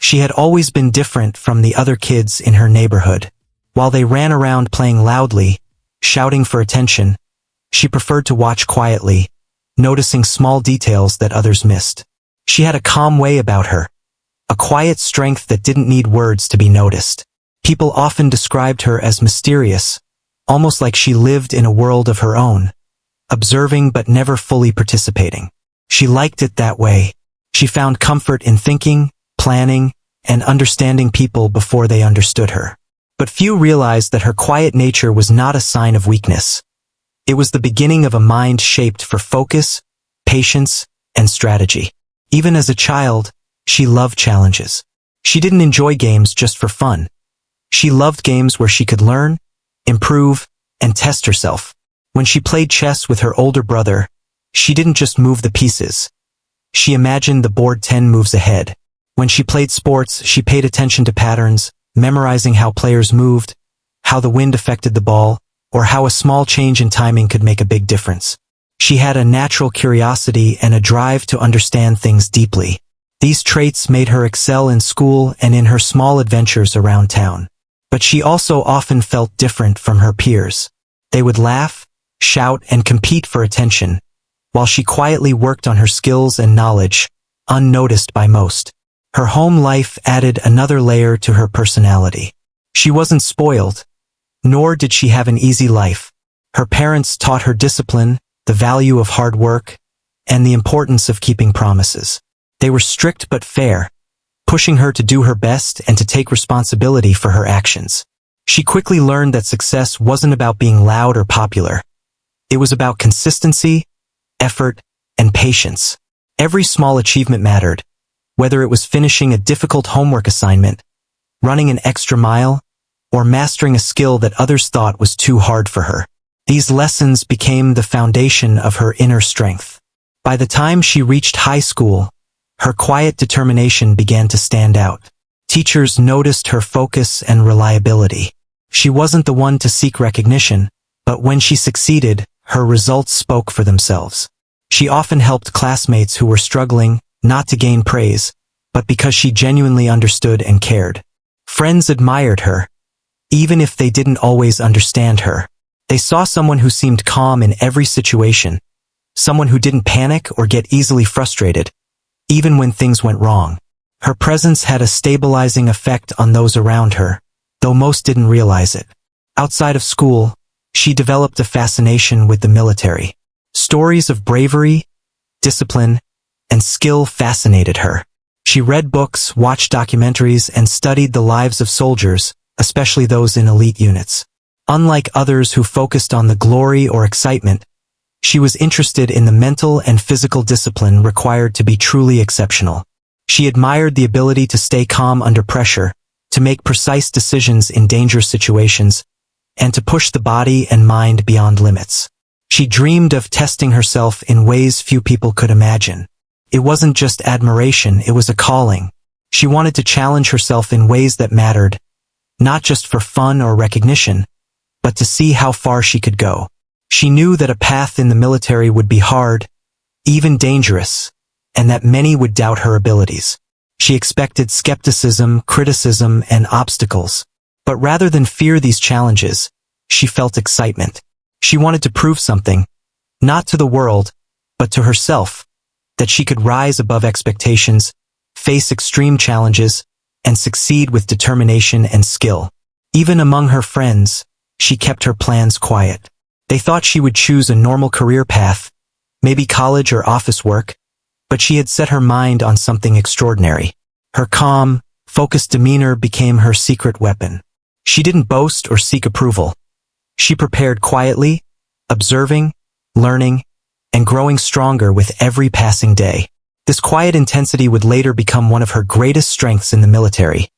She had always been different from the other kids in her neighborhood. While they ran around playing loudly, shouting for attention, she preferred to watch quietly, noticing small details that others missed. She had a calm way about her, a quiet strength that didn't need words to be noticed. People often described her as mysterious, almost like she lived in a world of her own, observing but never fully participating. She liked it that way. She found comfort in thinking, planning, and understanding people before they understood her. But few realized that her quiet nature was not a sign of weakness. It was the beginning of a mind shaped for focus, patience, and strategy. Even as a child, she loved challenges. She didn't enjoy games just for fun. She loved games where she could learn, improve, and test herself. When she played chess with her older brother, she didn't just move the pieces. She imagined the board 10 moves ahead. When she played sports, she paid attention to patterns, memorizing how players moved, how the wind affected the ball, or how a small change in timing could make a big difference. She had a natural curiosity and a drive to understand things deeply. These traits made her excel in school and in her small adventures around town. But she also often felt different from her peers. They would laugh, shout, and compete for attention, while she quietly worked on her skills and knowledge, unnoticed by most. Her home life added another layer to her personality. She wasn't spoiled, nor did she have an easy life. Her parents taught her discipline, the value of hard work, and the importance of keeping promises. They were strict but fair, pushing her to do her best and to take responsibility for her actions. She quickly learned that success wasn't about being loud or popular. It was about consistency, effort, and patience. Every small achievement mattered, whether it was finishing a difficult homework assignment, running an extra mile, or mastering a skill that others thought was too hard for her. These lessons became the foundation of her inner strength. By the time she reached high school, her quiet determination began to stand out. Teachers noticed her focus and reliability. She wasn't the one to seek recognition, but when she succeeded, her results spoke for themselves. She often helped classmates who were struggling, not to gain praise, but because she genuinely understood and cared. Friends admired her, even if they didn't always understand her. They saw someone who seemed calm in every situation, someone who didn't panic or get easily frustrated, even when things went wrong. Her presence had a stabilizing effect on those around her, though most didn't realize it. Outside of school, she developed a fascination with the military. Stories of bravery, discipline, and skill fascinated her. She read books, watched documentaries, and studied the lives of soldiers, especially those in elite units. Unlike others who focused on the glory or excitement, she was interested in the mental and physical discipline required to be truly exceptional. She admired the ability to stay calm under pressure, to make precise decisions in dangerous situations, and to push the body and mind beyond limits. She dreamed of testing herself in ways few people could imagine. It wasn't just admiration, it was a calling. She wanted to challenge herself in ways that mattered, not just for fun or recognition, but to see how far she could go. She knew that a path in the military would be hard, even dangerous, and that many would doubt her abilities. She expected skepticism, criticism, and obstacles. But rather than fear these challenges, she felt excitement. She wanted to prove something, not to the world, but to herself, that she could rise above expectations, face extreme challenges, and succeed with determination and skill. Even among her friends, she kept her plans quiet. They thought she would choose a normal career path, maybe college or office work, but she had set her mind on something extraordinary. Her calm, focused demeanor became her secret weapon. She didn't boast or seek approval. She prepared quietly, observing, learning, and growing stronger with every passing day. This quiet intensity would later become one of her greatest strengths in the military,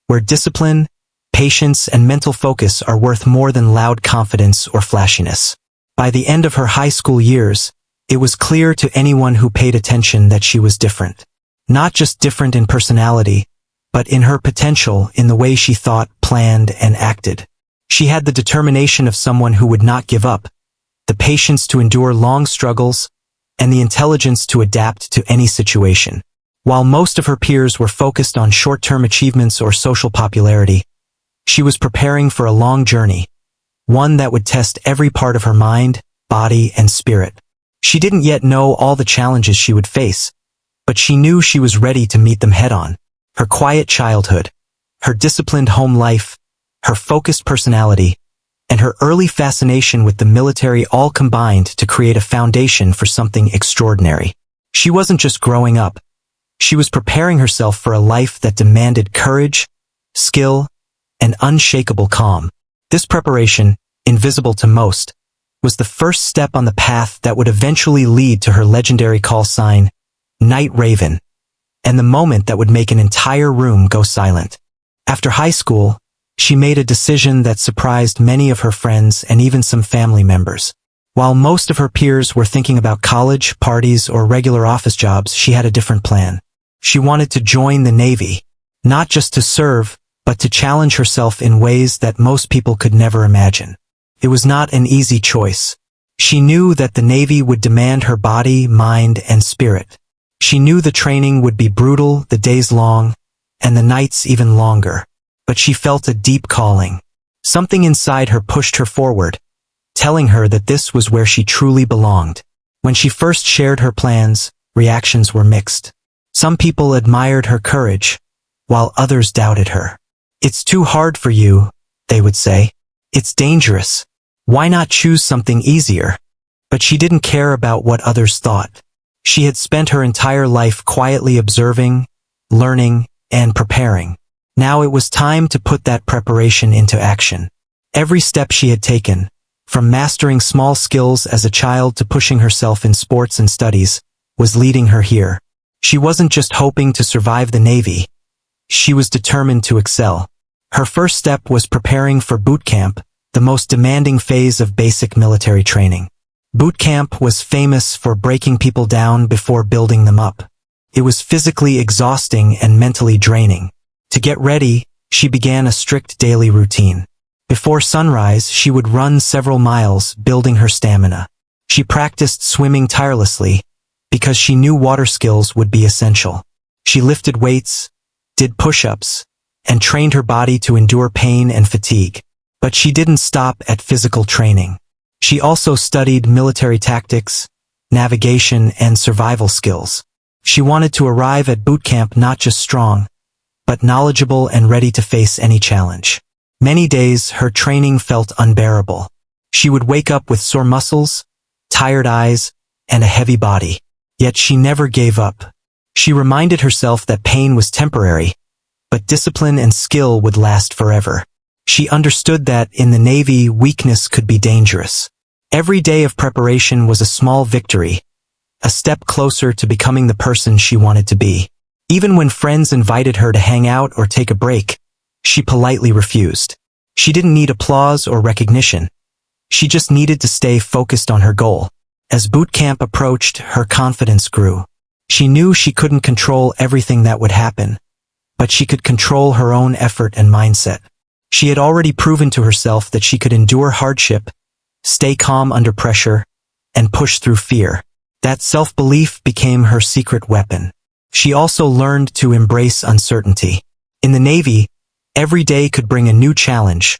where discipline, patience, and mental focus are worth more than loud confidence or flashiness. By the end of her high school years, it was clear to anyone who paid attention that she was different. Not just different in personality, but in her potential, in the way she thought, planned, and acted. She had the determination of someone who would not give up, the patience to endure long struggles, and the intelligence to adapt to any situation. While most of her peers were focused on short-term achievements or social popularity, she was preparing for a long journey, one that would test every part of her mind, body, and spirit. She didn't yet know all the challenges she would face, but she knew she was ready to meet them head-on. Her quiet childhood, her disciplined home life, her focused personality, and her early fascination with the military all combined to create a foundation for something extraordinary. She wasn't just growing up. She was preparing herself for a life that demanded courage, skill, and unshakable calm. This preparation, invisible to most, was the first step on the path that would eventually lead to her legendary call sign, Night Raven, and the moment that would make an entire room go silent. After high school, she made a decision that surprised many of her friends and even some family members. While most of her peers were thinking about college, parties, or regular office jobs, she had a different plan. She wanted to join the Navy, not just to serve, but to challenge herself in ways that most people could never imagine. It was not an easy choice. She knew that the Navy would demand her body, mind, and spirit. She knew the training would be brutal, the days long, and the nights even longer. But she felt a deep calling. Something inside her pushed her forward, telling her that this was where she truly belonged. When she first shared her plans, reactions were mixed. Some people admired her courage, while others doubted her. "It's too hard for you," they would say. "It's dangerous. Why not choose something easier?" But she didn't care about what others thought. She had spent her entire life quietly observing, learning, and preparing. Now it was time to put that preparation into action. Every step she had taken, from mastering small skills as a child to pushing herself in sports and studies, was leading her here. She wasn't just hoping to survive the Navy. She was determined to excel. Her first step was preparing for Bootcamp, the most demanding phase of basic military training. Bootcamp was famous for breaking people down before building them up. It was physically exhausting and mentally draining. To get ready, she began a strict daily routine. Before sunrise, she would run several miles, building her stamina. She practiced swimming tirelessly, because she knew water skills would be essential. She lifted weights, did push-ups, and trained her body to endure pain and fatigue. But she didn't stop at physical training. She also studied military tactics, navigation, and survival skills. She wanted to arrive at boot camp not just strong, but knowledgeable and ready to face any challenge. Many days, her training felt unbearable. She would wake up with sore muscles, tired eyes, and a heavy body. Yet she never gave up. She reminded herself that pain was temporary, but discipline and skill would last forever. She understood that in the Navy, weakness could be dangerous. Every day of preparation was a small victory, a step closer to becoming the person she wanted to be. Even when friends invited her to hang out or take a break, she politely refused. She didn't need applause or recognition. She just needed to stay focused on her goal. As boot camp approached, her confidence grew. She knew she couldn't control everything that would happen, but she could control her own effort and mindset. She had already proven to herself that she could endure hardship, stay calm under pressure, and push through fear. That self-belief became her secret weapon. She also learned to embrace uncertainty. In the Navy, every day could bring a new challenge,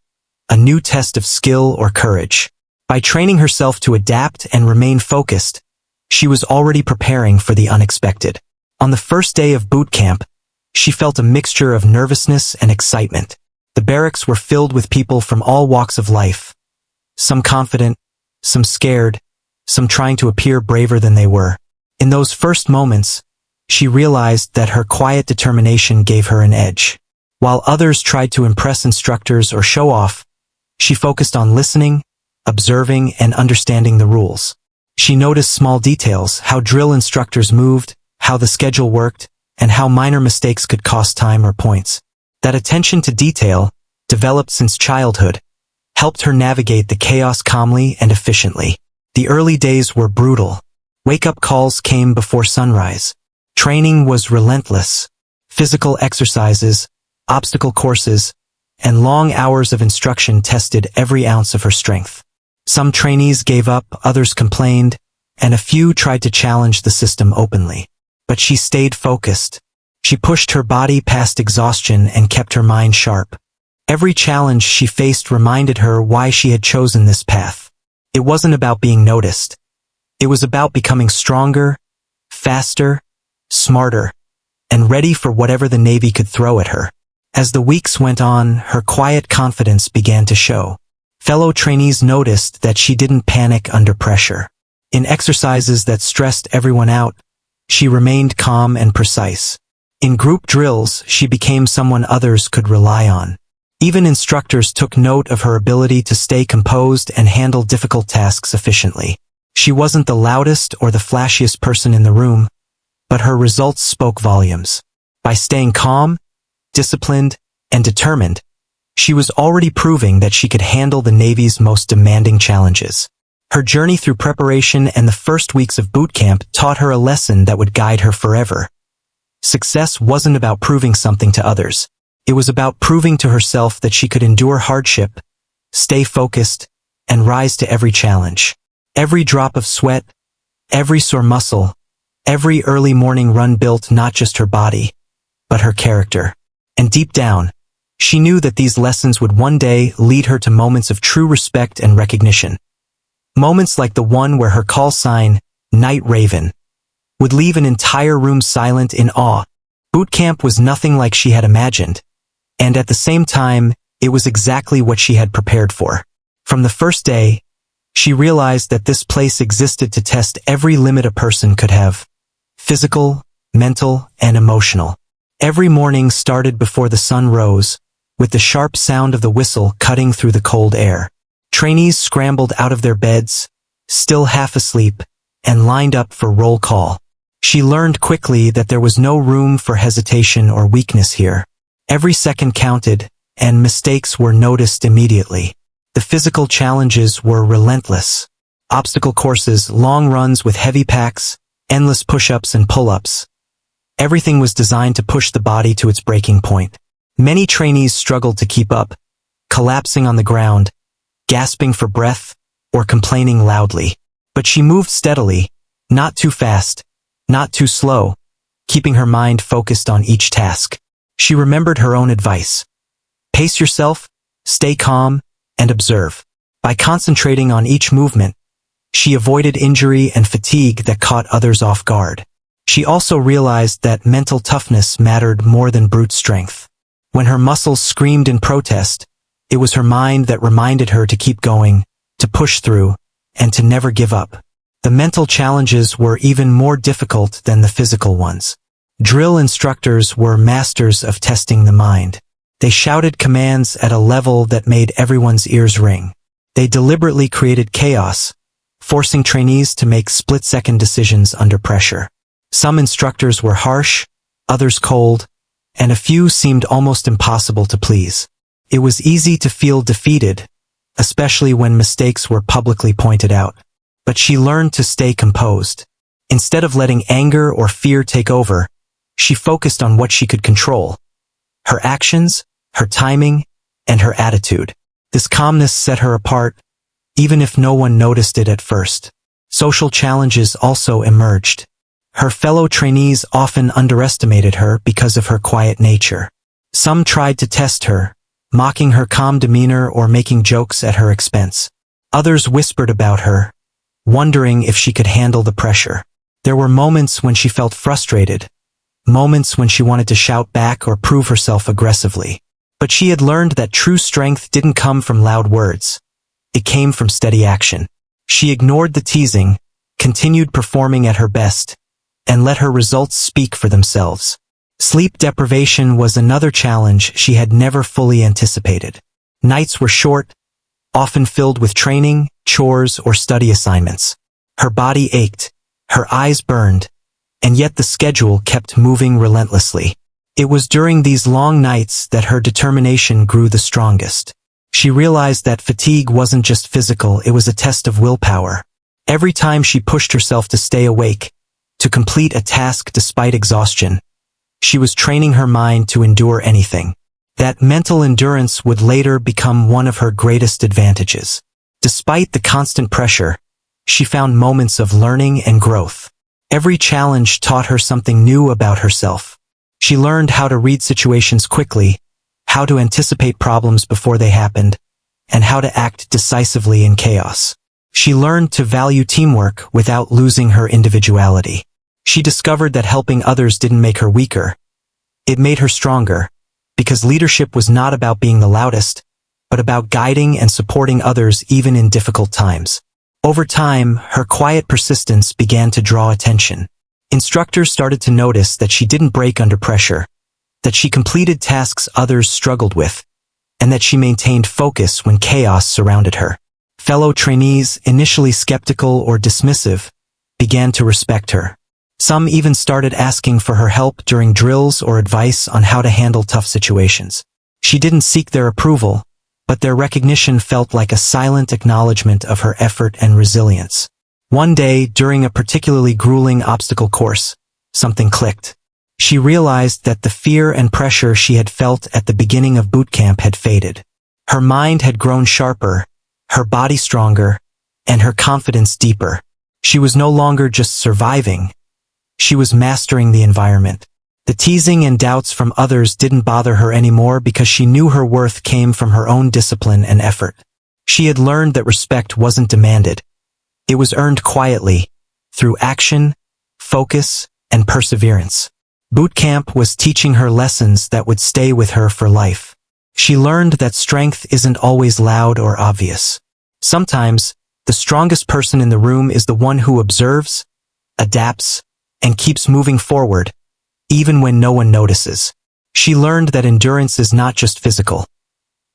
a new test of skill or courage. By training herself to adapt and remain focused, she was already preparing for the unexpected. On the first day of boot camp, she felt a mixture of nervousness and excitement. The barracks were filled with people from all walks of life. Some confident, some scared, some trying to appear braver than they were. In those first moments, she realized that her quiet determination gave her an edge. While others tried to impress instructors or show off, she focused on listening, observing, and understanding the rules. She noticed small details, how drill instructors moved, how the schedule worked, and how minor mistakes could cost time or points. That attention to detail, developed since childhood, helped her navigate the chaos calmly and efficiently. The early days were brutal. Wake-up calls came before sunrise. Training was relentless. Physical exercises, obstacle courses, and long hours of instruction tested every ounce of her strength. Some trainees gave up, others complained, and a few tried to challenge the system openly. But she stayed focused. She pushed her body past exhaustion and kept her mind sharp. Every challenge she faced reminded her why she had chosen this path. It wasn't about being noticed. It was about becoming stronger, faster, smarter, and ready for whatever the Navy could throw at her. As the weeks went on, her quiet confidence began to show. Fellow trainees noticed that she didn't panic under pressure. In exercises that stressed everyone out, she remained calm and precise. In group drills, she became someone others could rely on. Even instructors took note of her ability to stay composed and handle difficult tasks efficiently. She wasn't the loudest or the flashiest person in the room, but her results spoke volumes. By staying calm, disciplined, and determined, she was already proving that she could handle the Navy's most demanding challenges. Her journey through preparation and the first weeks of boot camp taught her a lesson that would guide her forever. Success wasn't about proving something to others. It was about proving to herself that she could endure hardship, stay focused, and rise to every challenge. Every drop of sweat, every sore muscle, every early morning run built not just her body, but her character. And deep down, she knew that these lessons would one day lead her to moments of true respect and recognition. Moments like the one where her call sign, Night Raven, would leave an entire room silent in awe. Boot camp was nothing like she had imagined, and at the same time, it was exactly what she had prepared for. From the first day, she realized that this place existed to test every limit a person could have: physical, mental, and emotional. Every morning started before the sun rose, with the sharp sound of the whistle cutting through the cold air. Trainees scrambled out of their beds, still half asleep, and lined up for roll call. She learned quickly that there was no room for hesitation or weakness here. Every second counted, and mistakes were noticed immediately. The physical challenges were relentless. Obstacle courses, long runs with heavy packs, endless push-ups and pull-ups. Everything was designed to push the body to its breaking point. Many trainees struggled to keep up, collapsing on the ground, gasping for breath, or complaining loudly. But she moved steadily, not too fast, not too slow, keeping her mind focused on each task. She remembered her own advice. Pace yourself, stay calm, and observe. By concentrating on each movement, she avoided injury and fatigue that caught others off guard. She also realized that mental toughness mattered more than brute strength. When her muscles screamed in protest, it was her mind that reminded her to keep going, to push through, and to never give up. The mental challenges were even more difficult than the physical ones. Drill instructors were masters of testing the mind. They shouted commands at a level that made everyone's ears ring. They deliberately created chaos, forcing trainees to make split-second decisions under pressure. Some instructors were harsh, others cold, and a few seemed almost impossible to please. It was easy to feel defeated, especially when mistakes were publicly pointed out. But she learned to stay composed. Instead of letting anger or fear take over, she focused on what she could control: her actions, her timing, and her attitude. This calmness set her apart, even if no one noticed it at first. Social challenges also emerged. Her fellow trainees often underestimated her because of her quiet nature. Some tried to test her, mocking her calm demeanor or making jokes at her expense. Others whispered about her, wondering if she could handle the pressure. There were moments when she felt frustrated, moments when she wanted to shout back or prove herself aggressively. But she had learned that true strength didn't come from loud words. It came from steady action. She ignored the teasing, continued performing at her best, and let her results speak for themselves. Sleep deprivation was another challenge she had never fully anticipated. Nights were short, often filled with training, chores, or study assignments. Her body ached, her eyes burned, and yet the schedule kept moving relentlessly. It was during these long nights that her determination grew the strongest. She realized that fatigue wasn't just physical, it was a test of willpower. Every time she pushed herself to stay awake, to complete a task despite exhaustion, she was training her mind to endure anything. That mental endurance would later become one of her greatest advantages. Despite the constant pressure, she found moments of learning and growth. Every challenge taught her something new about herself. She learned how to read situations quickly, how to anticipate problems before they happened, and how to act decisively in chaos. She learned to value teamwork without losing her individuality. She discovered that helping others didn't make her weaker. It made her stronger, because leadership was not about being the loudest, but about guiding and supporting others even in difficult times. Over time, her quiet persistence began to draw attention. Instructors started to notice that she didn't break under pressure, that she completed tasks others struggled with, and that she maintained focus when chaos surrounded her. Fellow trainees, initially skeptical or dismissive, began to respect her. Some even started asking for her help during drills or advice on how to handle tough situations. She didn't seek their approval, but their recognition felt like a silent acknowledgement of her effort and resilience. One day, during a particularly grueling obstacle course, something clicked. She realized that the fear and pressure she had felt at the beginning of boot camp had faded. Her mind had grown sharper, her body stronger, and her confidence deeper. She was no longer just surviving. She was mastering the environment. The teasing and doubts from others didn't bother her anymore because she knew her worth came from her own discipline and effort. She had learned that respect wasn't demanded. It was earned quietly, through action, focus, and perseverance. Boot camp was teaching her lessons that would stay with her for life. She learned that strength isn't always loud or obvious. Sometimes, the strongest person in the room is the one who observes, adapts, and keeps moving forward, even when no one notices. She learned that endurance is not just physical.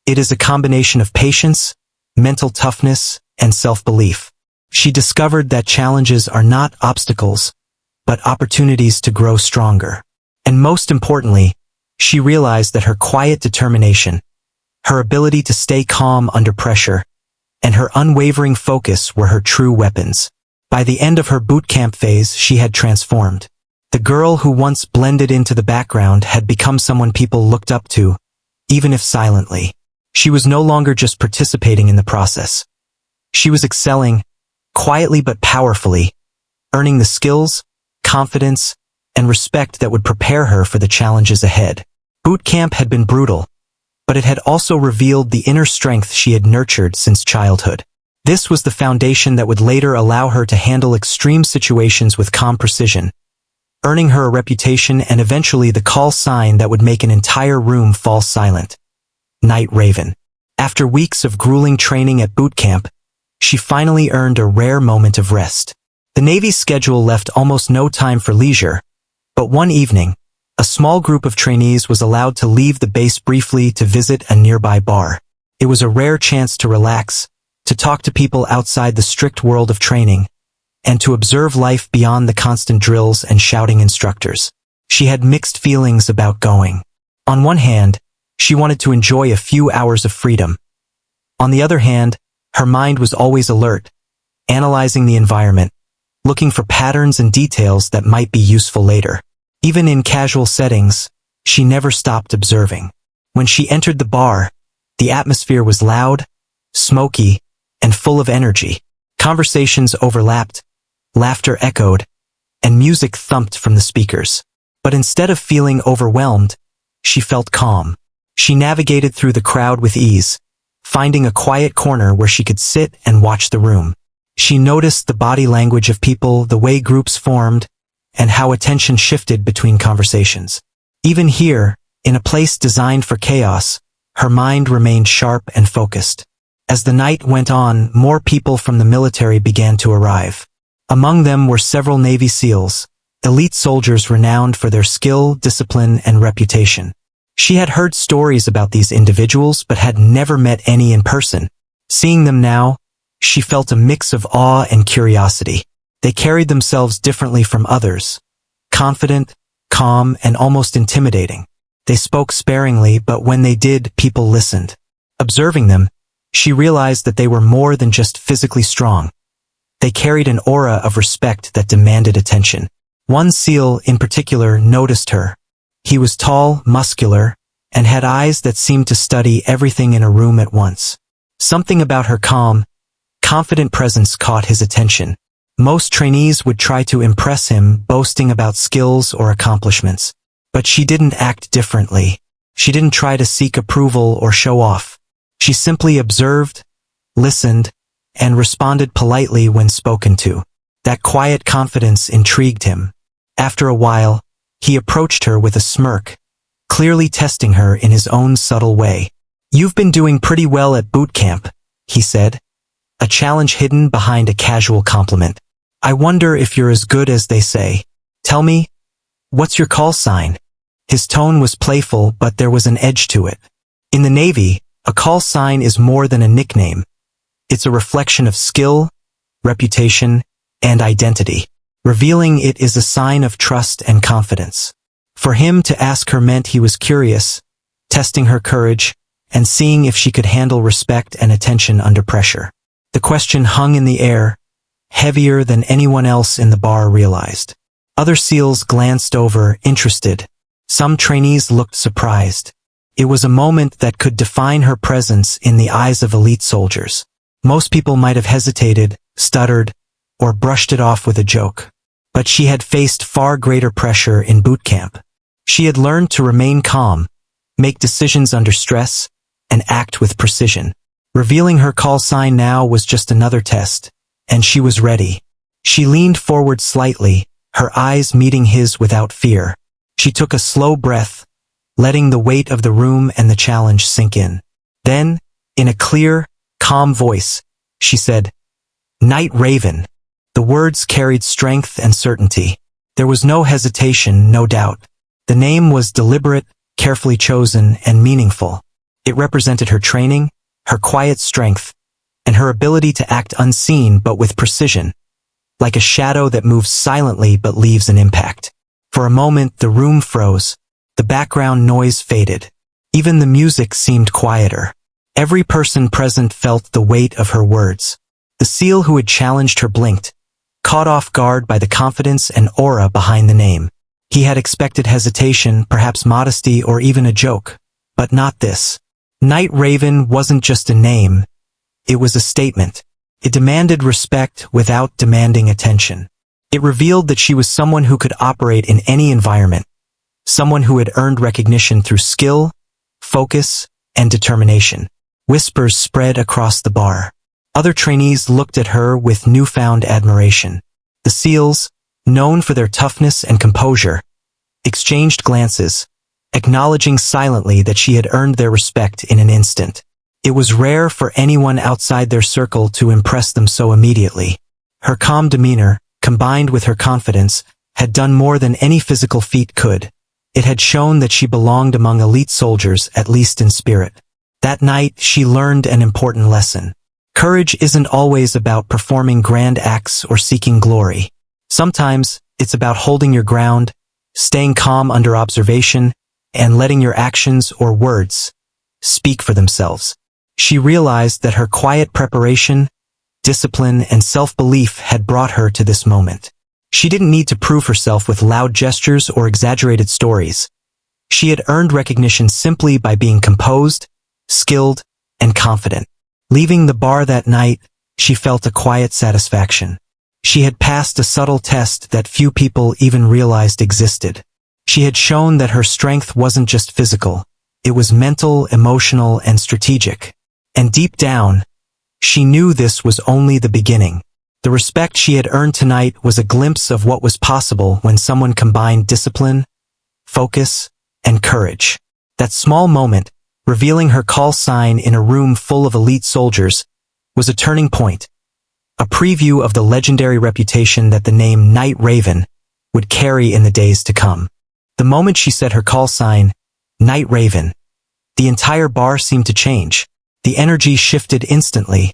It is a combination of patience, mental toughness, and self-belief. She discovered that challenges are not obstacles, but opportunities to grow stronger. And most importantly, she realized that her quiet determination, her ability to stay calm under pressure, and her unwavering focus were her true weapons. By the end of her boot camp phase, she had transformed. The girl who once blended into the background had become someone people looked up to, even if silently. She was no longer just participating in the process. She was excelling, quietly but powerfully, earning the skills, confidence, and respect that would prepare her for the challenges ahead. Boot camp had been brutal, but it had also revealed the inner strength she had nurtured since childhood. This was the foundation that would later allow her to handle extreme situations with calm precision, earning her a reputation and eventually the call sign that would make an entire room fall silent. Night Raven. After weeks of grueling training at boot camp, she finally earned a rare moment of rest. The Navy's schedule left almost no time for leisure, but one evening, a small group of trainees was allowed to leave the base briefly to visit a nearby bar. It was a rare chance to relax, to talk to people outside the strict world of training, and to observe life beyond the constant drills and shouting instructors. She had mixed feelings about going. On one hand, she wanted to enjoy a few hours of freedom. On the other hand, her mind was always alert, analyzing the environment, looking for patterns and details that might be useful later. Even in casual settings, she never stopped observing. When she entered the bar, the atmosphere was loud, smoky, and full of energy. Conversations overlapped, laughter echoed, and music thumped from the speakers. But instead of feeling overwhelmed, she felt calm. She navigated through the crowd with ease, finding a quiet corner where she could sit and watch the room. She noticed the body language of people, the way groups formed, and how attention shifted between conversations. Even here, in a place designed for chaos, her mind remained sharp and focused. As the night went on, more people from the military began to arrive. Among them were several Navy SEALs, elite soldiers renowned for their skill, discipline, and reputation. She had heard stories about these individuals but had never met any in person. Seeing them now, she felt a mix of awe and curiosity. They carried themselves differently from others, confident, calm, and almost intimidating. They spoke sparingly, but when they did, people listened. Observing them, she realized that they were more than just physically strong. They carried an aura of respect that demanded attention. One SEAL in particular noticed her. He was tall, muscular, and had eyes that seemed to study everything in a room at once. Something about her calm, confident presence caught his attention. Most trainees would try to impress him, boasting about skills or accomplishments. But she didn't act differently. She didn't try to seek approval or show off. She simply observed, listened, and responded politely when spoken to. That quiet confidence intrigued him. After a while, he approached her with a smirk, clearly testing her in his own subtle way. "You've been doing pretty well at Bootcamp," he said, a challenge hidden behind a casual compliment. "I wonder if you're as good as they say. Tell me, what's your call sign?" His tone was playful, but there was an edge to it. In the Navy, a call sign is more than a nickname. It's a reflection of skill, reputation, and identity. Revealing it is a sign of trust and confidence. For him to ask her meant he was curious, testing her courage, and seeing if she could handle respect and attention under pressure. The question hung in the air, heavier than anyone else in the bar realized. Other SEALs glanced over, interested. Some trainees looked surprised. It was a moment that could define her presence in the eyes of elite soldiers. Most people might have hesitated, stuttered, or brushed it off with a joke. But she had faced far greater pressure in boot camp. She had learned to remain calm, make decisions under stress, and act with precision. Revealing her call sign now was just another test, and she was ready. She leaned forward slightly, her eyes meeting his without fear. She took a slow breath, letting the weight of the room and the challenge sink in. Then, in a clear, calm voice, she said, "Night Raven." The words carried strength and certainty. There was no hesitation, no doubt. The name was deliberate, carefully chosen, and meaningful. It represented her training, her quiet strength, and her ability to act unseen but with precision, like a shadow that moves silently but leaves an impact. For a moment, the room froze. The background noise faded. Even the music seemed quieter. Every person present felt the weight of her words. The SEAL who had challenged her blinked, caught off guard by the confidence and aura behind the name. He had expected hesitation, perhaps modesty, or even a joke. But not this. Night Raven wasn't just a name. It was a statement. It demanded respect without demanding attention. It revealed that she was someone who could operate in any environment. Someone who had earned recognition through skill, focus, and determination. Whispers spread across the bar. Other trainees looked at her with newfound admiration. The SEALs, known for their toughness and composure, exchanged glances, acknowledging silently that she had earned their respect in an instant. It was rare for anyone outside their circle to impress them so immediately. Her calm demeanor, combined with her confidence, had done more than any physical feat could. It had shown that she belonged among elite soldiers, at least in spirit. That night, she learned an important lesson. Courage isn't always about performing grand acts or seeking glory. Sometimes, it's about holding your ground, staying calm under observation, and letting your actions or words speak for themselves. She realized that her quiet preparation, discipline, and self-belief had brought her to this moment. She didn't need to prove herself with loud gestures or exaggerated stories. She had earned recognition simply by being composed, skilled, and confident. Leaving the bar that night, she felt a quiet satisfaction. She had passed a subtle test that few people even realized existed. She had shown that her strength wasn't just physical. It was mental, emotional, and strategic. And deep down, she knew this was only the beginning. The respect she had earned tonight was a glimpse of what was possible when someone combined discipline, focus, and courage. That small moment, revealing her call sign in a room full of elite soldiers, was a turning point. A preview of the legendary reputation that the name Night Raven would carry in the days to come. The moment she said her call sign, Night Raven, the entire bar seemed to change. The energy shifted instantly,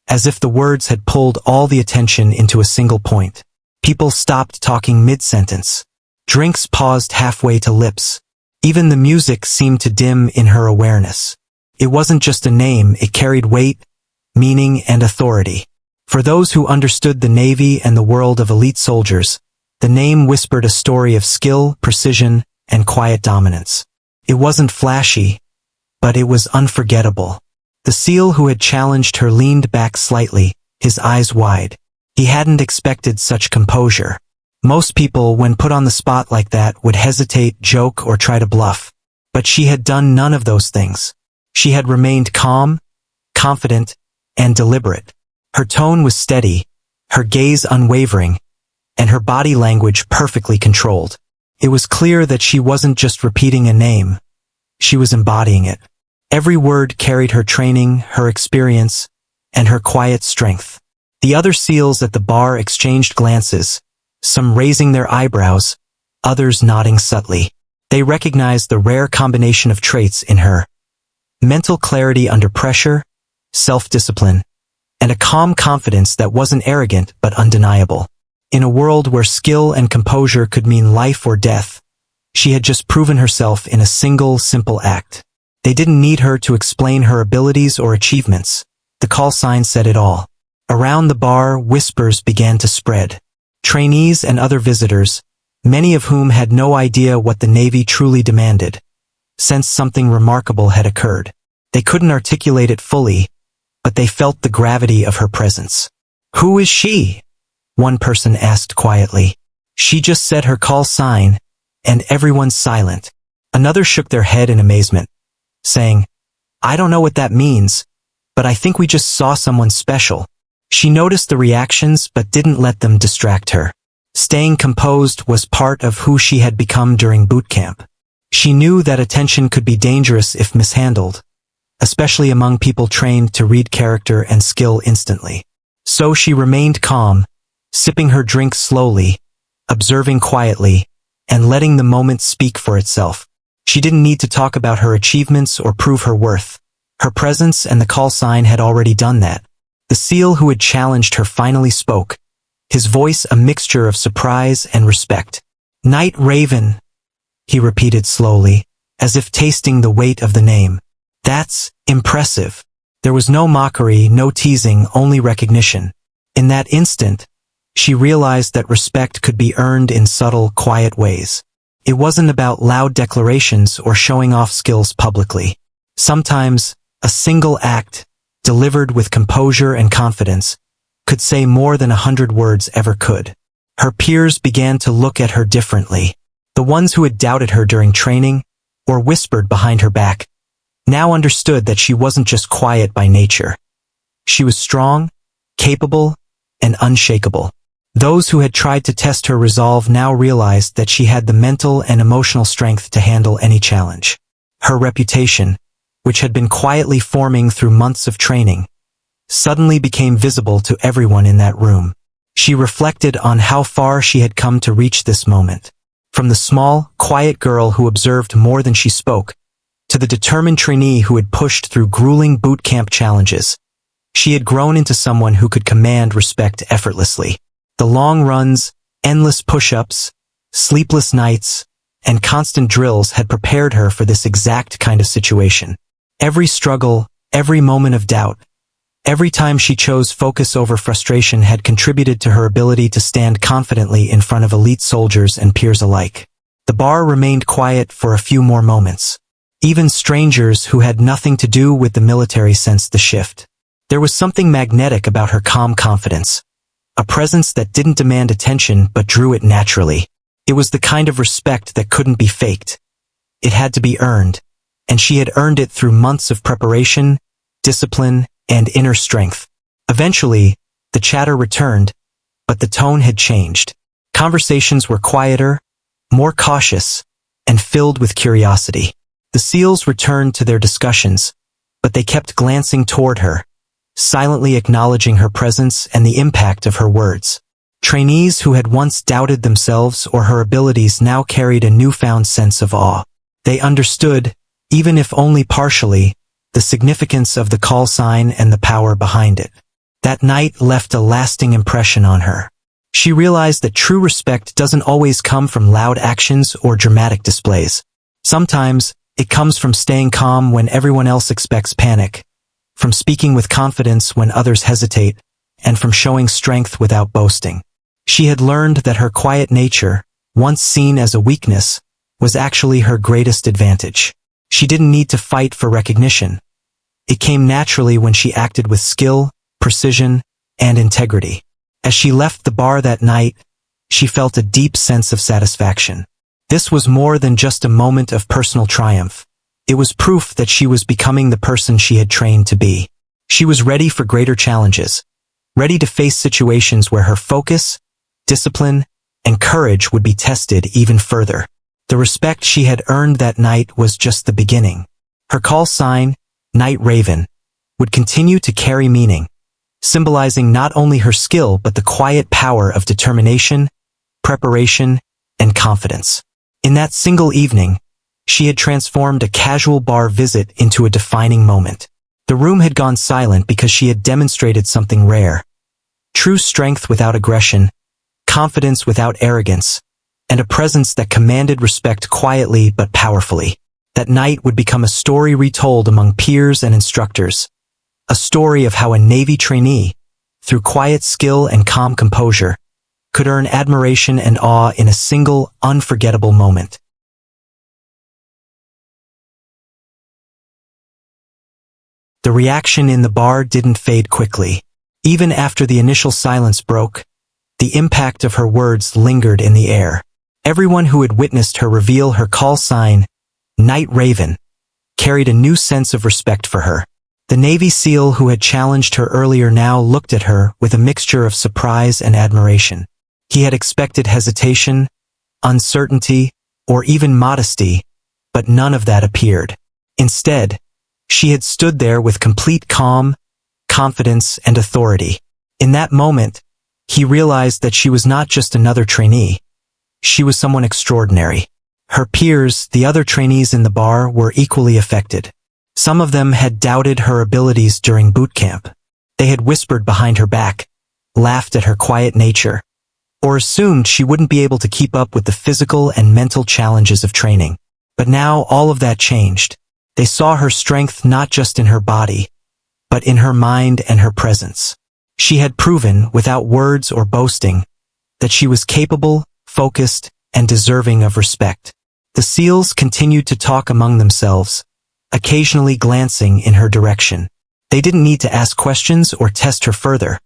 as if the words had pulled all the attention into a single point. People stopped talking mid-sentence. Drinks paused halfway to lips. Even the music seemed to dim in her awareness. It wasn't just a name, it carried weight, meaning, and authority. For those who understood the Navy and the world of elite soldiers, the name whispered a story of skill, precision, and quiet dominance. It wasn't flashy, but it was unforgettable. The SEAL who had challenged her leaned back slightly, his eyes wide. He hadn't expected such composure. Most people, when put on the spot like that, would hesitate, joke, or try to bluff. But she had done none of those things. She had remained calm, confident, and deliberate. Her tone was steady, her gaze unwavering, and her body language perfectly controlled. It was clear that she wasn't just repeating a name. She was embodying it. Every word carried her training, her experience, and her quiet strength. The other SEALs at the bar exchanged glances, some raising their eyebrows, others nodding subtly. They recognized the rare combination of traits in her: mental clarity under pressure, self-discipline, and a calm confidence that wasn't arrogant but undeniable. In a world where skill and composure could mean life or death, she had just proven herself in a single, simple act. They didn't need her to explain her abilities or achievements. The call sign said it all. Around the bar, whispers began to spread. Trainees and other visitors, many of whom had no idea what the Navy truly demanded, sensed something remarkable had occurred. They couldn't articulate it fully, but they felt the gravity of her presence. "Who is she?" one person asked quietly. "She just said her call sign," and everyone's silent. Another shook their head in amazement, saying, "I don't know what that means, but I think we just saw someone special." She noticed the reactions but didn't let them distract her. Staying composed was part of who she had become during boot camp. She knew that attention could be dangerous if mishandled, especially among people trained to read character and skill instantly. So she remained calm, sipping her drink slowly, observing quietly, and letting the moment speak for itself. She didn't need to talk about her achievements or prove her worth. Her presence and the call sign had already done that. The SEAL who had challenged her finally spoke, his voice a mixture of surprise and respect. "Night Raven," he repeated slowly, as if tasting the weight of the name. "That's impressive." There was no mockery, no teasing, only recognition. In that instant, she realized that respect could be earned in subtle, quiet ways. It wasn't about loud declarations or showing off skills publicly. Sometimes, a single act, delivered with composure and confidence, could say more than 100 words ever could. Her peers began to look at her differently. The ones who had doubted her during training, or whispered behind her back, now understood that she wasn't just quiet by nature. She was strong, capable, and unshakable. Those who had tried to test her resolve now realized that she had the mental and emotional strength to handle any challenge. Her reputation, which had been quietly forming through months of training, suddenly became visible to everyone in that room. She reflected on how far she had come to reach this moment. From the small, quiet girl who observed more than she spoke, to the determined trainee who had pushed through grueling boot camp challenges, she had grown into someone who could command respect effortlessly. The long runs, endless push-ups, sleepless nights, and constant drills had prepared her for this exact kind of situation. Every struggle, every moment of doubt, every time she chose focus over frustration had contributed to her ability to stand confidently in front of elite soldiers and peers alike. The bar remained quiet for a few more moments. Even strangers who had nothing to do with the military sensed the shift. There was something magnetic about her calm confidence, a presence that didn't demand attention but drew it naturally. It was the kind of respect that couldn't be faked. It had to be earned, and she had earned it through months of preparation, discipline, and inner strength. Eventually, the chatter returned, but the tone had changed. Conversations were quieter, more cautious, and filled with curiosity. The SEALs returned to their discussions, but they kept glancing toward her, silently acknowledging her presence and the impact of her words. Trainees who had once doubted themselves or her abilities now carried a newfound sense of awe. They understood, even if only partially, the significance of the call sign and the power behind it. That night left a lasting impression on her. She realized that true respect doesn't always come from loud actions or dramatic displays. Sometimes, it comes from staying calm when everyone else expects panic, from speaking with confidence when others hesitate, and from showing strength without boasting. She had learned that her quiet nature, once seen as a weakness, was actually her greatest advantage. She didn't need to fight for recognition. It came naturally when she acted with skill, precision, and integrity. As she left the bar that night, she felt a deep sense of satisfaction. This was more than just a moment of personal triumph. It was proof that she was becoming the person she had trained to be. She was ready for greater challenges, ready to face situations where her focus, discipline, and courage would be tested even further. The respect she had earned that night was just the beginning. Her call sign, Night Raven, would continue to carry meaning, symbolizing not only her skill but the quiet power of determination, preparation, and confidence. In that single evening, she had transformed a casual bar visit into a defining moment. The room had gone silent because she had demonstrated something rare. True strength without aggression, confidence without arrogance, and a presence that commanded respect quietly but powerfully. That night would become a story retold among peers and instructors. A story of how a Navy trainee, through quiet skill and calm composure, could earn admiration and awe in a single, unforgettable moment. The reaction in the bar didn't fade quickly. Even after the initial silence broke, the impact of her words lingered in the air. Everyone who had witnessed her reveal her call sign, Night Raven, carried a new sense of respect for her. The Navy SEAL who had challenged her earlier now looked at her with a mixture of surprise and admiration. He had expected hesitation, uncertainty, or even modesty, but none of that appeared. Instead, she had stood there with complete calm, confidence, and authority. In that moment, he realized that she was not just another trainee. She was someone extraordinary. Her peers, the other trainees in the bar, were equally affected. Some of them had doubted her abilities during bootcamp. They had whispered behind her back, laughed at her quiet nature, or assumed she wouldn't be able to keep up with the physical and mental challenges of training. But now all of that changed. They saw her strength not just in her body, but in her mind and her presence. She had proven, without words or boasting, that she was capable, focused, and deserving of respect. The SEALs continued to talk among themselves, occasionally glancing in her direction. They didn't need to ask questions or test her further.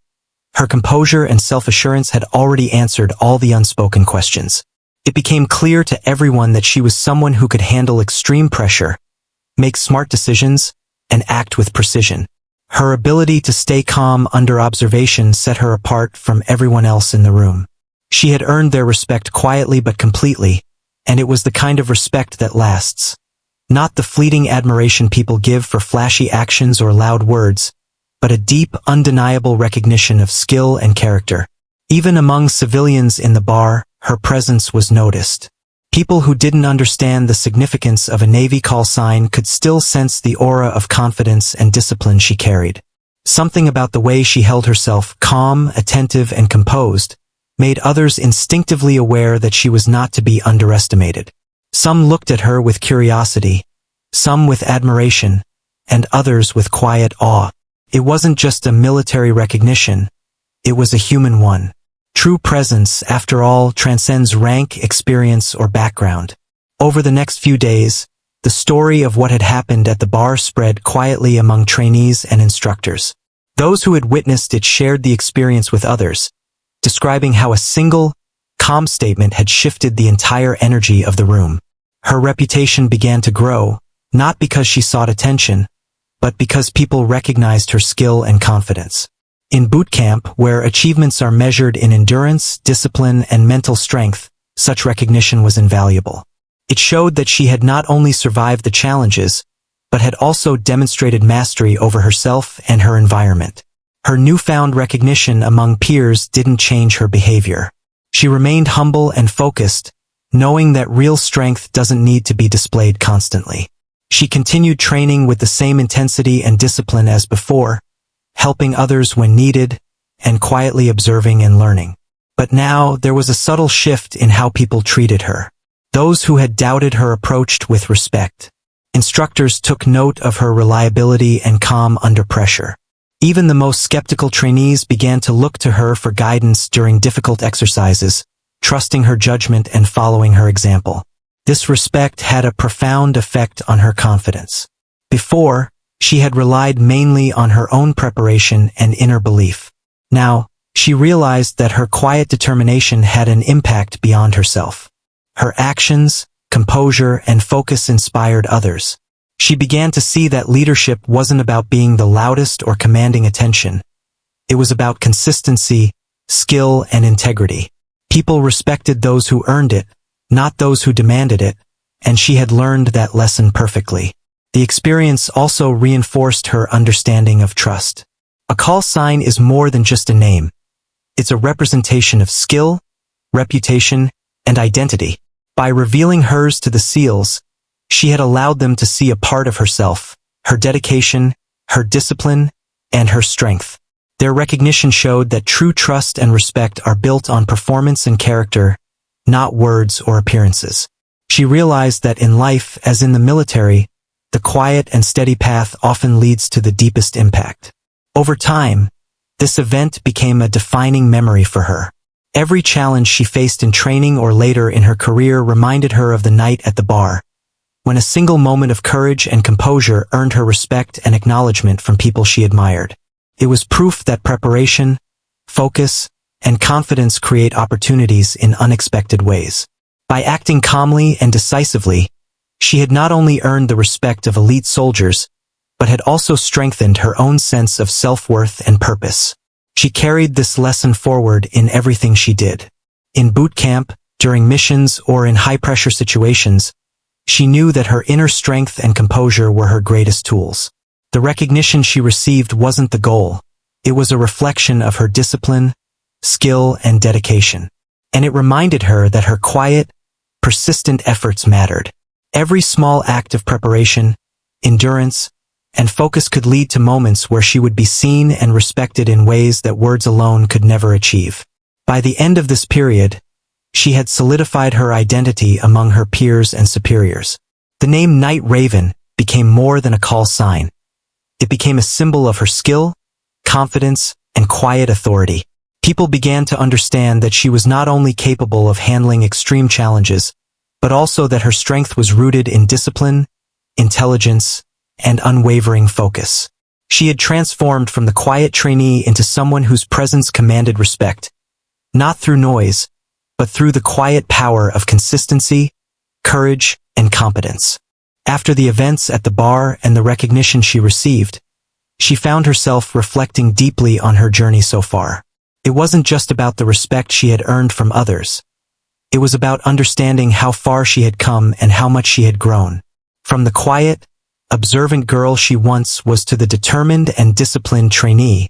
Her composure and self-assurance had already answered all the unspoken questions. It became clear to everyone that she was someone who could handle extreme pressure, make smart decisions, and act with precision. Her ability to stay calm under observation set her apart from everyone else in the room. She had earned their respect quietly but completely, and it was the kind of respect that lasts. Not the fleeting admiration people give for flashy actions or loud words, but a deep, undeniable recognition of skill and character. Even among civilians in the bar, her presence was noticed. People who didn't understand the significance of a Navy call sign could still sense the aura of confidence and discipline she carried. Something about the way she held herself, calm, attentive, and composed, made others instinctively aware that she was not to be underestimated. Some looked at her with curiosity, some with admiration, and others with quiet awe. It wasn't just a military recognition, it was a human one. True presence, after all, transcends rank, experience, or background. Over the next few days, the story of what had happened at the bar spread quietly among trainees and instructors. Those who had witnessed it shared the experience with others, describing how a single, calm statement had shifted the entire energy of the room. Her reputation began to grow, not because she sought attention, but because people recognized her skill and confidence. In bootcamp, where achievements are measured in endurance, discipline, and mental strength, such recognition was invaluable. It showed that she had not only survived the challenges, but had also demonstrated mastery over herself and her environment. Her newfound recognition among peers didn't change her behavior. She remained humble and focused, knowing that real strength doesn't need to be displayed constantly. She continued training with the same intensity and discipline as before, helping others when needed, and quietly observing and learning. But now there was a subtle shift in how people treated her. Those who had doubted her approached with respect. Instructors took note of her reliability and calm under pressure. Even the most skeptical trainees began to look to her for guidance during difficult exercises, trusting her judgment and following her example. This respect had a profound effect on her confidence. Before, she had relied mainly on her own preparation and inner belief. Now, She realized that her quiet determination had an impact beyond herself. Her actions, composure, and focus inspired others. She began to see that leadership wasn't about being the loudest or commanding attention. It was about consistency, skill, and integrity. People respected those who earned it, not those who demanded it, and she had learned that lesson perfectly. The experience also reinforced her understanding of trust. A call sign is more than just a name. It's a representation of skill, reputation, and identity. By revealing hers to the seals, she had allowed them to see a part of herself, her dedication, her discipline, and her strength. Their recognition showed that true trust and respect are built on performance and character, not words or appearances. She realized that in life, as in the military, the quiet and steady path often leads to the deepest impact. Over time, this event became a defining memory for her. Every challenge she faced in training or later in her career reminded her of the night at the bar, when a single moment of courage and composure earned her respect and acknowledgement from people she admired. It was proof that preparation, focus, and confidence create opportunities in unexpected ways. By acting calmly and decisively, she had not only earned the respect of elite soldiers, but had also strengthened her own sense of self-worth and purpose. She carried this lesson forward in everything she did. In boot camp, during missions, or in high-pressure situations, she knew that her inner strength and composure were her greatest tools. The recognition she received wasn't the goal. It was a reflection of her discipline, skill, and dedication. And it reminded her that her quiet, persistent efforts mattered. Every small act of preparation, endurance, and focus could lead to moments where she would be seen and respected in ways that words alone could never achieve. By the end of this period, she had solidified her identity among her peers and superiors. The name Night Raven became more than a call sign. It became a symbol of her skill, confidence, and quiet authority. People began to understand that she was not only capable of handling extreme challenges, but also that her strength was rooted in discipline, intelligence, and unwavering focus. She had transformed from the quiet trainee into someone whose presence commanded respect, not through noise, but through the quiet power of consistency, courage, and competence. After the events at the bar and the recognition she received, she found herself reflecting deeply on her journey so far. It wasn't just about the respect she had earned from others. It was about understanding how far she had come and how much she had grown. From the quiet, observant girl she once was to the determined and disciplined trainee,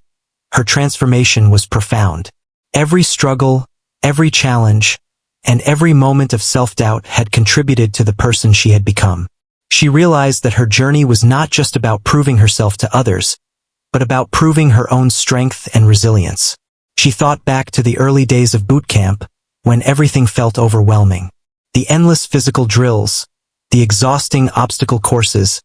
her transformation was profound. Every struggle, every challenge, and every moment of self-doubt had contributed to the person she had become. She realized that her journey was not just about proving herself to others, but about proving her own strength and resilience. She thought back to the early days of boot camp, when everything felt overwhelming. The endless physical drills, the exhausting obstacle courses,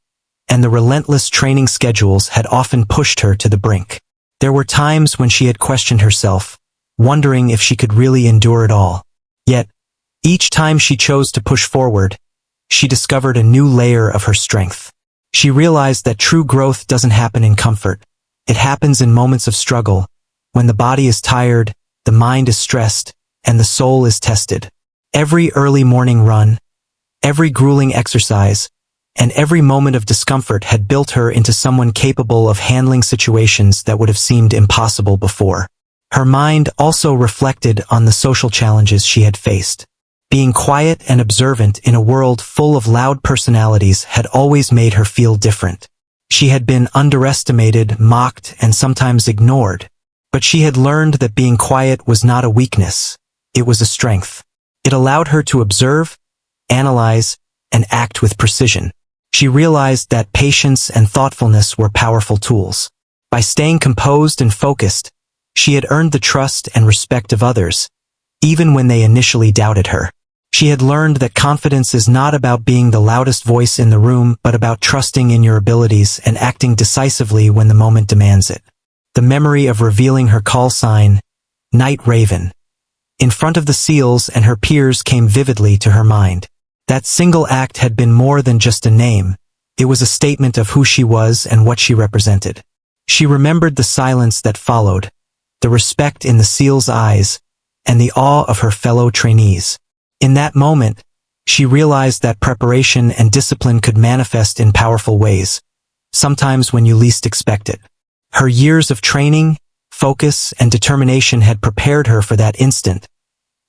and the relentless training schedules had often pushed her to the brink. There were times when she had questioned herself, wondering if she could really endure it all. Yet, each time she chose to push forward, she discovered a new layer of her strength. She realized that true growth doesn't happen in comfort. It happens in moments of struggle, when the body is tired, the mind is stressed, and the soul is tested. Every early morning run, every grueling exercise, and every moment of discomfort had built her into someone capable of handling situations that would have seemed impossible before. Her mind also reflected on the social challenges she had faced. Being quiet and observant in a world full of loud personalities had always made her feel different. She had been underestimated, mocked, and sometimes ignored. But she had learned that being quiet was not a weakness. It was a strength. It allowed her to observe, analyze, and act with precision. She realized that patience and thoughtfulness were powerful tools. By staying composed and focused, she had earned the trust and respect of others, even when they initially doubted her. She had learned that confidence is not about being the loudest voice in the room, but about trusting in your abilities and acting decisively when the moment demands it. The memory of revealing her call sign, Night Raven, in front of the SEALs and her peers came vividly to her mind. That single act had been more than just a name. It was a statement of who she was and what she represented. She remembered the silence that followed, the respect in the SEAL's eyes, and the awe of her fellow trainees. In that moment, she realized that preparation and discipline could manifest in powerful ways, sometimes when you least expect it. Her years of training, focus, and determination had prepared her for that instant,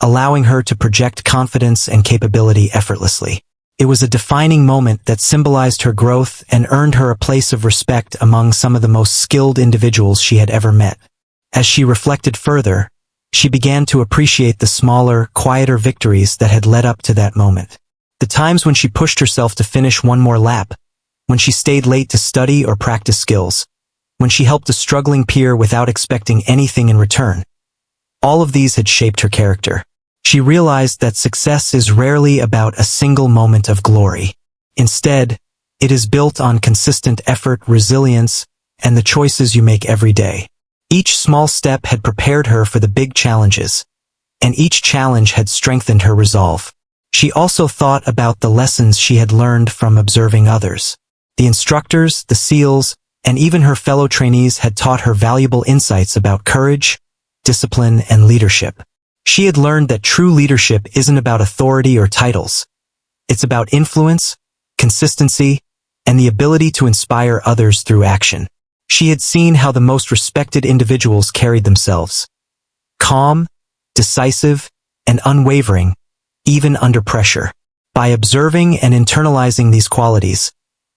allowing her to project confidence and capability effortlessly. It was a defining moment that symbolized her growth and earned her a place of respect among some of the most skilled individuals she had ever met. As she reflected further, she began to appreciate the smaller, quieter victories that had led up to that moment. The times when she pushed herself to finish one more lap, when she stayed late to study or practice skills, when she helped a struggling peer without expecting anything in return. All of these had shaped her character. She realized that success is rarely about a single moment of glory. Instead, it is built on consistent effort, resilience, and the choices you make every day. Each small step had prepared her for the big challenges, and each challenge had strengthened her resolve. She also thought about the lessons she had learned from observing others. The instructors, the SEALs, and even her fellow trainees had taught her valuable insights about courage, discipline, and leadership. She had learned that true leadership isn't about authority or titles. It's about influence, consistency, and the ability to inspire others through action. She had seen how the most respected individuals carried themselves. Calm, decisive, and unwavering, even under pressure. By observing and internalizing these qualities,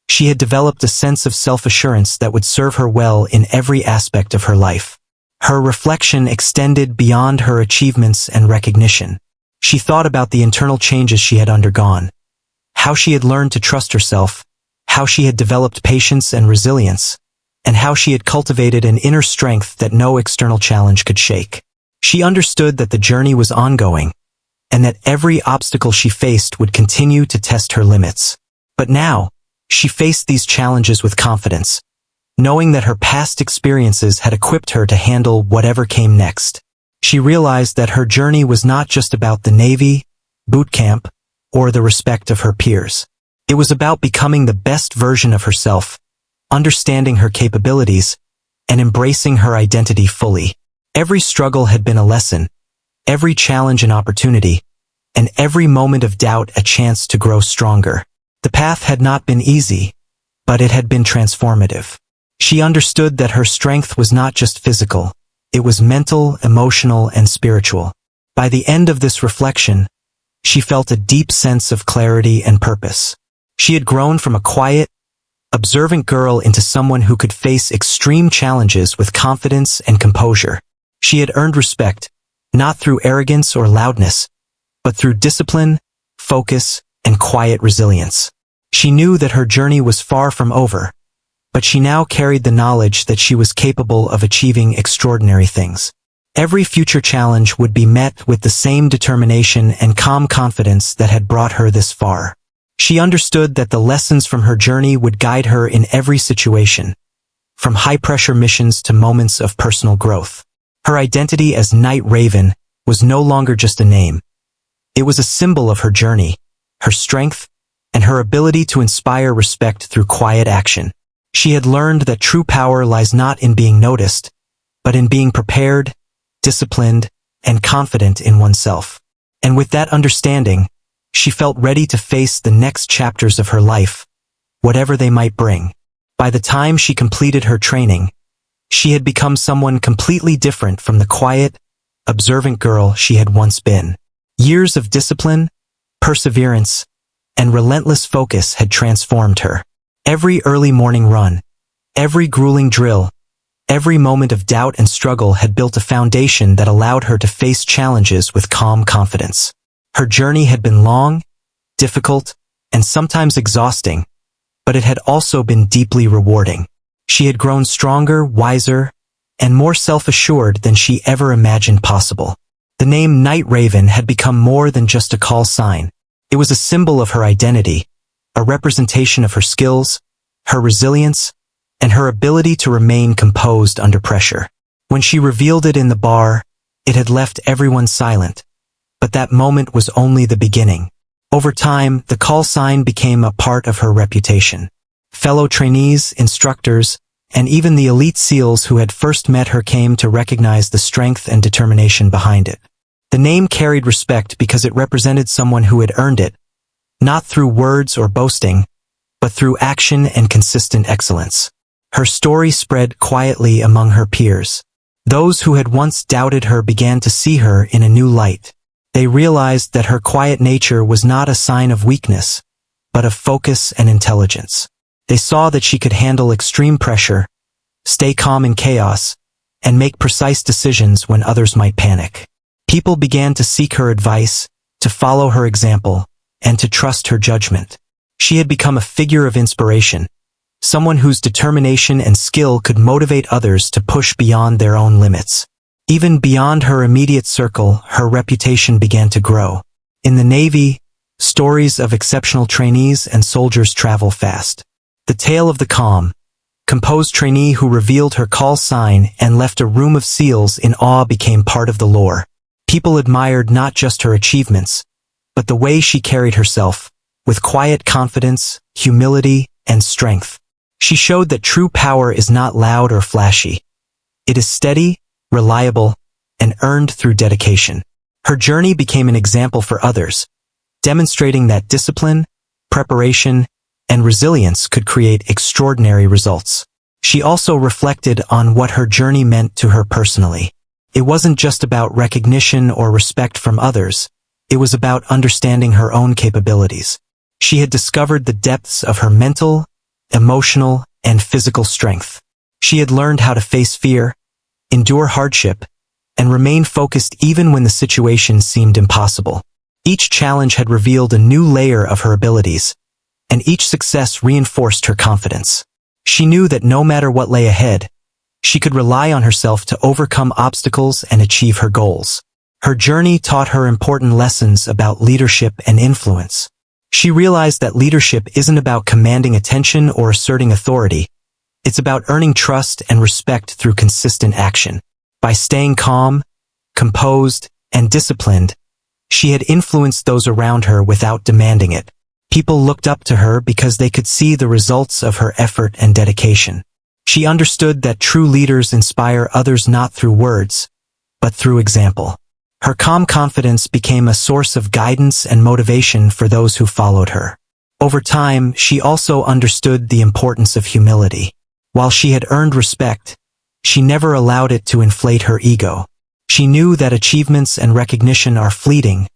she had developed a sense of self-assurance that would serve her well in every aspect of her life. Her reflection extended beyond her achievements and recognition. She thought about the internal changes she had undergone, how she had learned to trust herself, how she had developed patience and resilience, and how she had cultivated an inner strength that no external challenge could shake. She understood that the journey was ongoing, and that every obstacle she faced would continue to test her limits. But now, she faced these challenges with confidence, knowing that her past experiences had equipped her to handle whatever came next. She realized that her journey was not just about the Navy, Bootcamp, or the respect of her peers. It was about becoming the best version of herself, understanding her capabilities, and embracing her identity fully. Every struggle had been a lesson, every challenge an opportunity, and every moment of doubt a chance to grow stronger. The path had not been easy, but it had been transformative. She understood that her strength was not just physical, it was mental, emotional, and spiritual. By the end of this reflection, she felt a deep sense of clarity and purpose. She had grown from a quiet, observant girl into someone who could face extreme challenges with confidence and composure. She had earned respect, not through arrogance or loudness, but through discipline, focus, and quiet resilience. She knew that her journey was far from over, but she now carried the knowledge that she was capable of achieving extraordinary things. Every future challenge would be met with the same determination and calm confidence that had brought her this far. She understood that the lessons from her journey would guide her in every situation, from high-pressure missions to moments of personal growth. Her identity as Night Raven was no longer just a name. It was a symbol of her journey, her strength, and her ability to inspire respect through quiet action. She had learned that true power lies not in being noticed, but in being prepared, disciplined, and confident in oneself. And with that understanding, she felt ready to face the next chapters of her life, whatever they might bring. By the time she completed her training, she had become someone completely different from the quiet, observant girl she had once been. Years of discipline, perseverance, and relentless focus had transformed her. Every early morning run, every grueling drill, every moment of doubt and struggle had built a foundation that allowed her to face challenges with calm confidence. Her journey had been long, difficult, and sometimes exhausting, but it had also been deeply rewarding. She had grown stronger, wiser, and more self-assured than she ever imagined possible. The name Night Raven had become more than just a call sign. It was a symbol of her identity, a representation of her skills, her resilience, and her ability to remain composed under pressure. When she revealed it in the bar, it had left everyone silent. But that moment was only the beginning. Over time, the call sign became a part of her reputation. Fellow trainees, instructors, and even the elite SEALs who had first met her came to recognize the strength and determination behind it. The name carried respect because it represented someone who had earned it, not through words or boasting, but through action and consistent excellence. Her story spread quietly among her peers. Those who had once doubted her began to see her in a new light. They realized that her quiet nature was not a sign of weakness, but of focus and intelligence. They saw that she could handle extreme pressure, stay calm in chaos, and make precise decisions when others might panic. People began to seek her advice, to follow her example, and to trust her judgment. She had become a figure of inspiration, someone whose determination and skill could motivate others to push beyond their own limits. Even beyond her immediate circle, her reputation began to grow. In the Navy, stories of exceptional trainees and soldiers travel fast. The tale of the calm, composed trainee who revealed her call sign and left a room of SEALs in awe became part of the lore. People admired not just her achievements, but the way she carried herself, with quiet confidence, humility, and strength. She showed that true power is not loud or flashy. It is steady, reliable, and earned through dedication. Her journey became an example for others, demonstrating that discipline, preparation, and resilience could create extraordinary results. She also reflected on what her journey meant to her personally. It wasn't just about recognition or respect from others, it was about understanding her own capabilities. She had discovered the depths of her mental, emotional, and physical strength. She had learned how to face fear, endure hardship, and remain focused even when the situation seemed impossible. Each challenge had revealed a new layer of her abilities, and each success reinforced her confidence. She knew that no matter what lay ahead, she could rely on herself to overcome obstacles and achieve her goals. Her journey taught her important lessons about leadership and influence. She realized that leadership isn't about commanding attention or asserting authority. It's about earning trust and respect through consistent action. By staying calm, composed, and disciplined, she had influenced those around her without demanding it. People looked up to her because they could see the results of her effort and dedication. She understood that true leaders inspire others not through words, but through example. Her calm confidence became a source of guidance and motivation for those who followed her. Over time, she also understood the importance of humility. While she had earned respect, she never allowed it to inflate her ego. She knew that achievements and recognition are fleeting,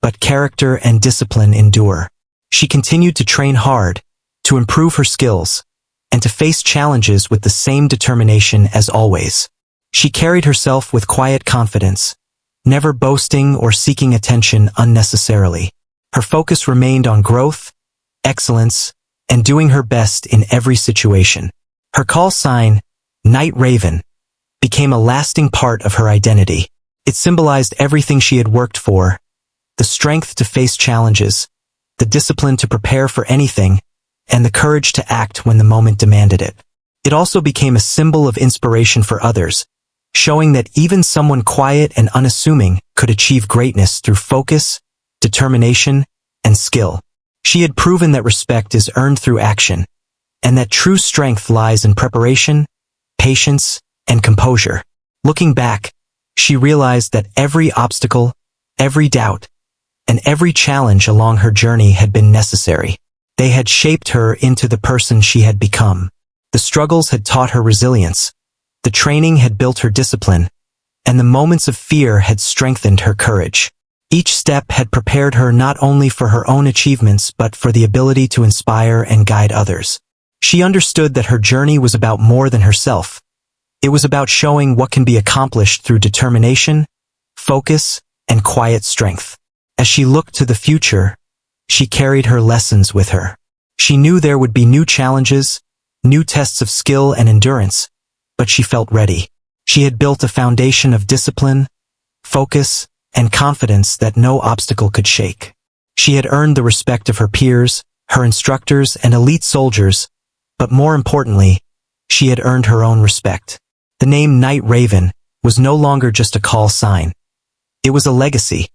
but character and discipline endure. She continued to train hard, to improve her skills, and to face challenges with the same determination as always. She carried herself with quiet confidence, never boasting or seeking attention unnecessarily. Her focus remained on growth, excellence, and doing her best in every situation. Her call sign, Night Raven, became a lasting part of her identity. It symbolized everything she had worked for: the strength to face challenges, the discipline to prepare for anything, and the courage to act when the moment demanded it. It also became a symbol of inspiration for others, showing that even someone quiet and unassuming could achieve greatness through focus, determination, and skill. She had proven that respect is earned through action, and that true strength lies in preparation, patience, and composure. Looking back, she realized that every obstacle, every doubt, and every challenge along her journey had been necessary. They had shaped her into the person she had become. The struggles had taught her resilience, the training had built her discipline, and the moments of fear had strengthened her courage. Each step had prepared her not only for her own achievements but for the ability to inspire and guide others. She understood that her journey was about more than herself. It was about showing what can be accomplished through determination, focus, and quiet strength. As she looked to the future, she carried her lessons with her. She knew there would be new challenges, new tests of skill and endurance, but she felt ready. She had built a foundation of discipline, focus, and confidence that no obstacle could shake. She had earned the respect of her peers, her instructors, and elite soldiers, but more importantly, she had earned her own respect. The name Night Raven was no longer just a call sign. It was a legacy,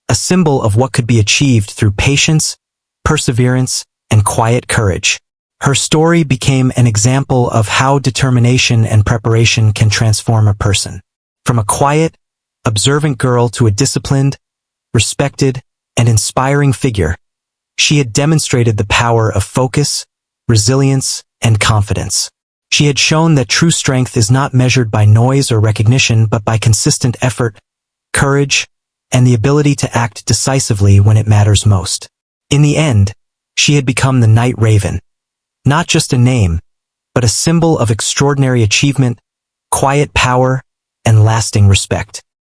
a symbol of what could be achieved through patience, perseverance, and quiet courage. Her story became an example of how determination and preparation can transform a person. From a quiet, observant girl to a disciplined, respected, and inspiring figure, she had demonstrated the power of focus, resilience, and confidence. She had shown that true strength is not measured by noise or recognition but by consistent effort, courage, and the ability to act decisively when it matters most. In the end, she had become the Night Raven, not just a name, but a symbol of extraordinary achievement, quiet power, and lasting respect.